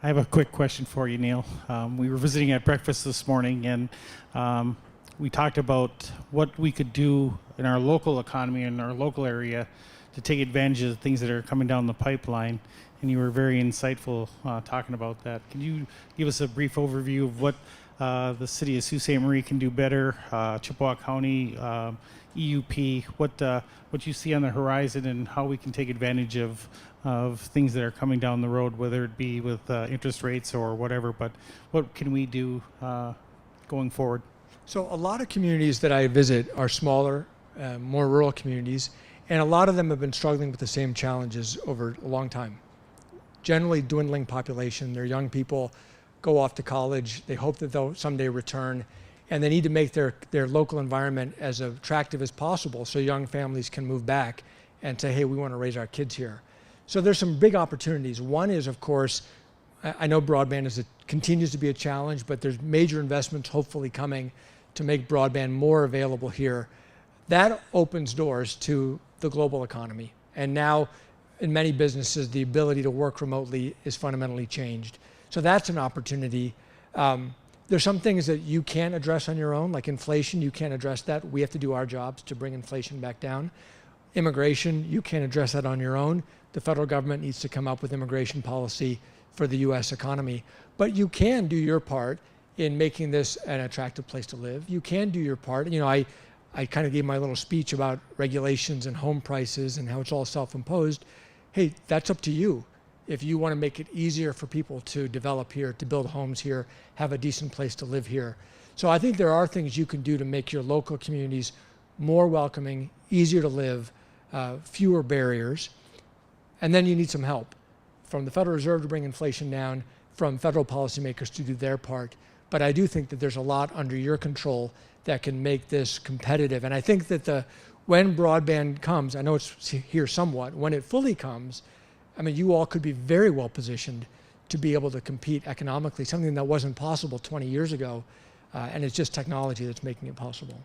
I have a quick question for you, Neel. We were visiting at breakfast this morning, and we talked about what we could do in our local economy, in our local area, to take advantage of the things that are coming down the pipeline. And you were very insightful talking about that. Can you give us a brief overview of what the city of Sault Ste. Marie can do better, Chippewa County, EUP, what you see on the horizon, and how we can take advantage of things that are coming down the road, whether it be with interest rates or whatever, but what can we do going forward? So a lot of communities that I visit are smaller, more rural communities, and a lot of them have been struggling with the same challenges over a long time. Generally dwindling population, their young people go off to college, they hope that they'll someday return, and they need to make their local environment as attractive as possible so young families can move back and say, hey, we want to raise our kids here. So there's some big opportunities. One is, of course, I know broadband continues to be a challenge, but there's major investments hopefully coming to make broadband more available here. That opens doors to the global economy. And now, in many businesses, the ability to work remotely is fundamentally changed. So that's an opportunity. There's some things that you can't address on your own, like inflation. You can't address that. We have to do our jobs to bring inflation back down. Immigration, you can't address that on your own. The federal government needs to come up with immigration policy for the US economy. But you can do your part in making this an attractive place to live. You can do your part. You know, I kind of gave my little speech about regulations and home prices and how it's all self-imposed. Hey, that's up to you. If you want to make it easier for people to develop here, to build homes here, have a decent place to live here. So I think there are things you can do to make your local communities more welcoming, easier to live, fewer barriers. And then you need some help from the Federal Reserve to bring inflation down, from federal policymakers to do their part. But I do think that there's a lot under your control that can make this competitive. And I think that when broadband comes, I know it's here somewhat, when it fully comes, I mean, you all could be very well positioned to be able to compete economically, something that wasn't possible 20 years ago. And it's just technology that's making it possible.